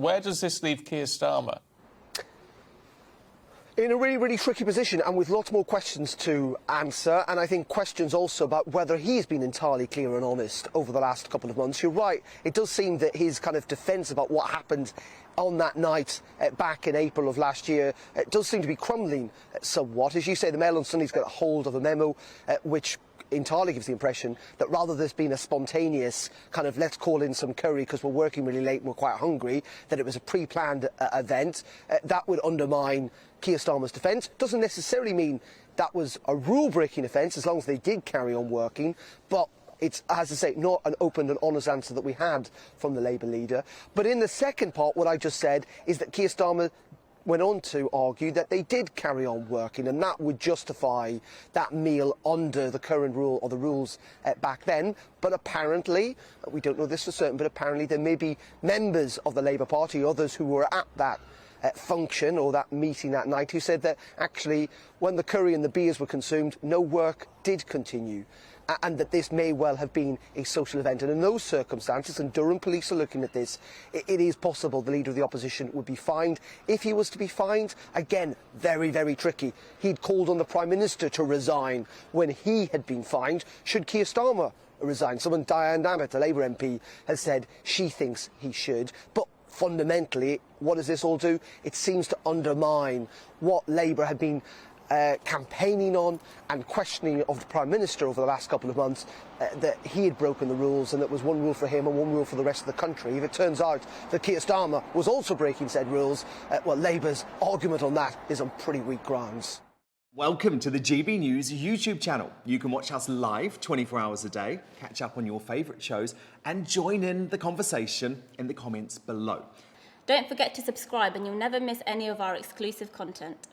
Where does this leave Keir Starmer? In a really, really tricky position and with lots more questions to answer, and I think questions also about whether he's been entirely clear and honest over the last couple of months. You're right, it does seem that his kind of defence about what happened on that night back in April of last year does seem to be crumbling somewhat. As you say, the Mail on Sunday's got a hold of a memo which entirely gives the impression that rather there's been a spontaneous kind of let's call in some curry because we're working really late and we're quite hungry, that it was a pre-planned event. That would undermine Keir Starmer's defence. Doesn't necessarily mean that was a rule-breaking offence as long as they did carry on working, but it's, as I say, not an open and honest answer that we had from the Labour leader. But in the second part, what I just said is that Keir Starmer went on to argue that they did carry on working, and that would justify that meal under the current rule or the rules back then. But apparently, we don't know this for certain, but apparently there may be members of the Labour Party, others who were at that function or that meeting that night, who said that actually when the curry and the beers were consumed, no work did continue. And that this may well have been a social event. And in those circumstances, and Durham police are looking at this, it is possible the Leader of the Opposition would be fined. If he was to be fined, again, very, very tricky. He'd called on the Prime Minister to resign when he had been fined. Should Keir Starmer resign? Someone, Diane Abbott, a Labour MP, has said she thinks he should. But fundamentally, what does this all do? It seems to undermine what Labour had been campaigning on and questioning of the Prime Minister over the last couple of months, that he had broken the rules and that was one rule for him and one rule for the rest of the country. If it turns out that Keir Starmer was also breaking said rules, well, Labour's argument on that is on pretty weak grounds. Welcome to the GB News YouTube channel. You can watch us live 24 hours a day, catch up on your favourite shows and join in the conversation in the comments below. Don't forget to subscribe and you'll never miss any of our exclusive content.